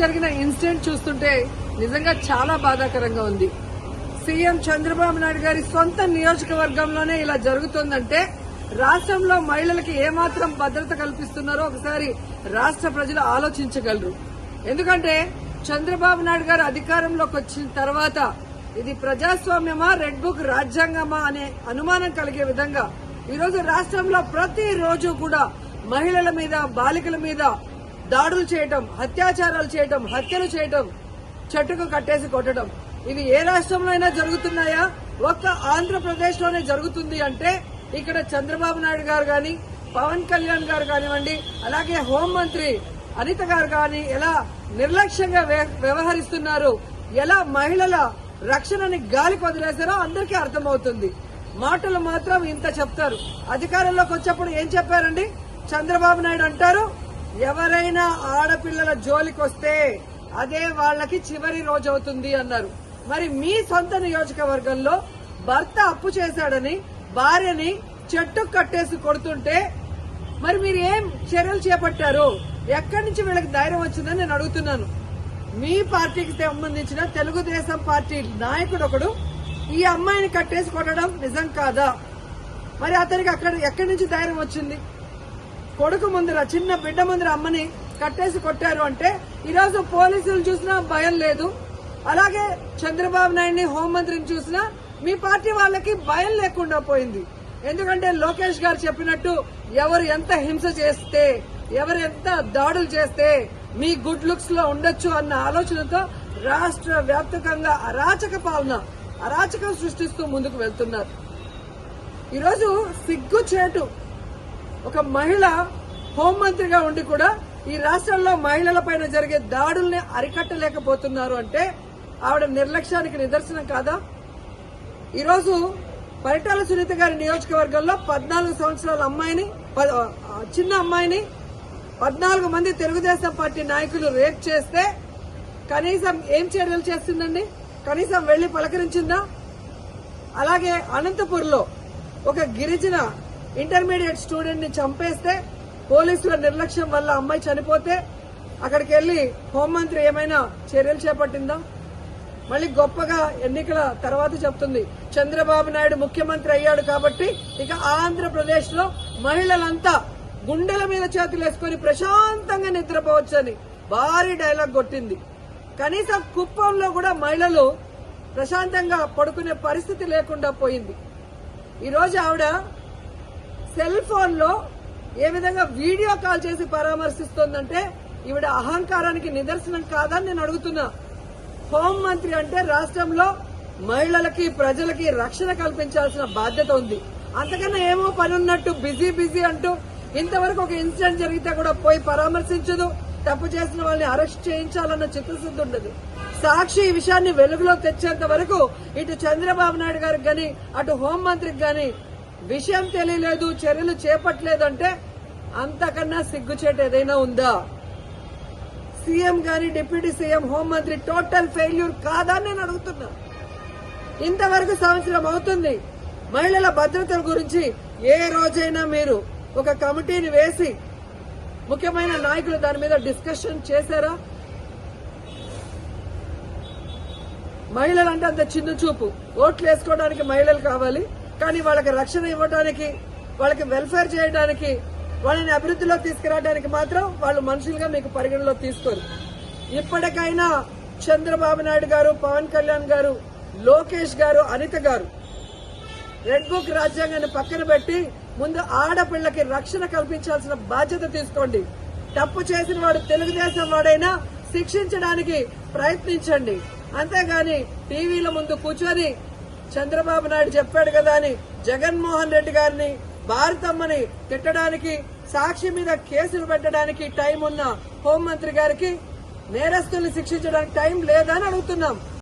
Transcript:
జరిగిన ఇన్సిడెంట్ చూస్తుంటే నిజంగా చాలా బాధాకరంగా ఉంది. సీఎం చంద్రబాబు నాయుడు గారి సొంత నియోజకవర్గంలోనే ఇలా జరుగుతుందంటే రాష్ట్రంలో మహిళలకి ఏమాత్రం భద్రత కల్పిస్తున్నారో ఒకసారి రాష్ట్ర ప్రజలు ఆలోచించగలరు. ఎందుకంటే చంద్రబాబు నాయుడు గారు అధికారంలోకి వచ్చిన తర్వాత ఇది ప్రజాస్వామ్యమా, రెడ్ బుక్ రాజ్యాంగమా అనే అనుమానం కలిగే విధంగా ఈరోజు రాష్ట్రంలో ప్రతిరోజు కూడా మహిళల మీద, బాలికల మీద దాడులు చేయటం, అత్యాచారాలు చేయటం, హత్యలు చేయటం, చెట్టుకు కట్టేసి కొట్టడం, ఇవి ఏ రాష్ట్రంలో అయినా జరుగుతున్నాయా? ఒక్క ఆంధ్రప్రదేశ్ లోనే జరుగుతుంది అంటే ఇక్కడ చంద్రబాబు నాయుడు గారు గాని, పవన్ కళ్యాణ్ గారు కానివ్వండి, అలాగే హోంమంత్రి అనిత గారు గాని ఎలా నిర్లక్ష్యంగా వ్యవహరిస్తున్నారు, ఎలా మహిళల రక్షణని గాలికి వదిలేశారో అందరికీ అర్థమవుతుంది. మాటలు మాత్రం ఇంత చెప్తారు. అధికారంలోకి వచ్చేప్పుడు ఏం చెప్పారండి? చంద్రబాబు నాయుడు అంటారు, ఎవరైనా ఆడపిల్లల జోలికి వస్తే అదే వాళ్ళకి చివరి రోజు అవుతుంది అన్నారు. మరి మీ సొంత నియోజకవర్గంలో భర్త అప్పు చేశాడని భార్యని చెట్టు కట్టేసి కొడుతుంటే మరి మీరు ఏం చర్యలు చేపట్టారు? ఎక్కడి నుంచి వీళ్ళకి ధైర్యం వచ్చిందని నేను అడుగుతున్నాను. మీ పార్టీకి సంబంధించిన తెలుగుదేశం పార్టీ నాయకుడు ఒకడు ఈ అమ్మాయిని కట్టేసి కొట్టడం నిజం కాదా? మరి అతనికి ఎక్కడి నుంచి ధైర్యం వచ్చింది? కొడుకు ముందర, చిన్న బిడ్డ ముందర అమ్మని కట్టేసి కొట్టారు అంటే ఈరోజు పోలీసులు చూసినా భయం లేదు. అలాగే చంద్రబాబు నాయుడిని, హోంమంత్రిని చూసినా మీ పార్టీ వాళ్ళకి భయం లేకుండా పోయింది. ఎందుకంటే లోకేష్ గారు చెప్పినట్టు ఎవరు ఎంత హింస చేస్తే, ఎవరు ఎంత దాడులు చేస్తే మీ గుడ్ లుక్స్ లో ఉండొచ్చు అన్న ఆలోచనతో రాష్ట్ర వ్యాప్తంగా అరాచక పాలన, అరాచకం సృష్టిస్తూ ముందుకు వెళ్తున్నారు. ఈరోజు సిగ్గుచేటు ఒక మహిళ హోంమంత్రిగా ఉండి కూడా ఈ రాష్ట్రంలో మహిళల పైన జరిగే దాడుల్ని అరికట్టలేకపోతున్నారు అంటే ఆవిడ నిర్లక్ష్యానికి నిదర్శనం కాదా? ఈరోజు పరిటాల సునీత గారి నియోజకవర్గంలో 14 సంవత్సరాల అమ్మాయిని, చిన్న అమ్మాయిని 14 మంది తెలుగుదేశం పార్టీ నాయకులు రేప్ చేస్తే కనీసం ఏం చర్యలు చేస్తుందండి? కనీసం వెళ్లి పలకరించిందా? అలాగే అనంతపూర్లో ఒక గిరిజన ఇంటర్మీడియట్ స్టూడెంట్ ని చంపేస్తే పోలీసుల నిర్లక్ష్యం వల్ల అమ్మాయి చనిపోతే అక్కడికి వెళ్లి హోంమంత్రి ఏమైనా చర్యలు చేపట్టిందా? మళ్ళీ గొప్పగా ఎన్నికల తర్వాత చెప్తుంది చంద్రబాబు నాయుడు ముఖ్యమంత్రి అయ్యాడు కాబట్టి ఇక ఆంధ్రప్రదేశ్ లో మహిళలంతా గుండెల మీద చేతులేసుకుని ప్రశాంతంగా నిద్రపోవచ్చని భారీ డైలాగ్ కొట్టింది. కనీసం కుప్పంలో కూడా మహిళలు ప్రశాంతంగా పడుకునే పరిస్థితి లేకుండా పోయింది. ఈరోజు ఆవిడ సెల్ ఫోన్ లో ఏ విధంగా వీడియో కాల్ చేసి పరామర్శిస్తోందంటే ఈవిడ అహంకారానికి నిదర్శనం కాదని నేను అడుగుతున్నా. హోంమంత్రి అంటే రాష్ట్రంలో మహిళలకి, ప్రజలకి రక్షణ కల్పించాల్సిన బాధ్యత ఉంది. అంతకన్నా ఏమో పని ఉన్నట్టు బిజీ అంటూ ఇంతవరకు ఒక ఇన్సిడెంట్ జరిగితే కూడా పోయి పరామర్శించదు. తప్పు చేసిన వాళ్ళని అరెస్ట్ చేయించాలన్న చిత్తశుద్ధి ఉండదు. సాక్షి ఈ విషయాన్ని వెలుగులో తెచ్చేంత వరకు ఇటు చంద్రబాబు నాయుడు గారికి గాని, అటు హోంమంత్రికి గాని విషయం తెలియలేదు, చర్యలు చేపట్టలేదంటే అంతకన్నా సిగ్గుచేటు ఏదైనా ఉందా? సీఎం గాని, డిప్యూటీ సీఎం, హోంమంత్రి టోటల్ ఫెయిల్యూర్ కాదా నేను అడుగుతున్నా. ఇంతవరకు సంవత్సరం అవుతుంది. మహిళల భద్రత గురించి ఏ రోజైనా మీరు ఒక కమిటీని వేసి ముఖ్యమైన నాయకులు దాని మీద డిస్కషన్ చేశారా? మహిళలంటే అంత చిన్న చూపు. ఓట్లు వేసుకోవడానికి మహిళలు కావాలి, కానీ వాళ్ళకి రక్షణ ఇవ్వడానికి, వాళ్ళకి వెల్ఫేర్ చేయడానికి, వాళ్ళని అభివృద్ధిలో తీసుకురావడానికి మాత్రం వాళ్ళు మనుషులుగా మీకు పరిగణలో తీసుకోరు. ఇప్పటికైనా చంద్రబాబు నాయుడు గారు, పవన్ కళ్యాణ్ గారు, లోకేష్ గారు, అనిత గారు రెడ్ బుక్ రాజ్యాంగాన్ని పక్కన పెట్టి ముందు ఆడపిల్లకి రక్షణ కల్పించాల్సిన బాధ్యత తీసుకోండి. తప్పు చేసిన వాడు తెలుగుదేశం వాడైనా శిక్షించడానికి ప్రయత్నించండి. అంతేగాని టీవీల ముందు కూర్చొని చంద్రబాబు నాయుడు చెప్పాడు కదా అని జగన్మోహన్ రెడ్డి గారిని, భారతమ్మని తిట్టడానికి, సాక్షి మీద కేసులు పెట్టడానికి టైం ఉన్న హోంమంత్రి గారికి నేరస్తుల్ని శిక్షించడానికి టైం లేదని అడుగుతున్నాం.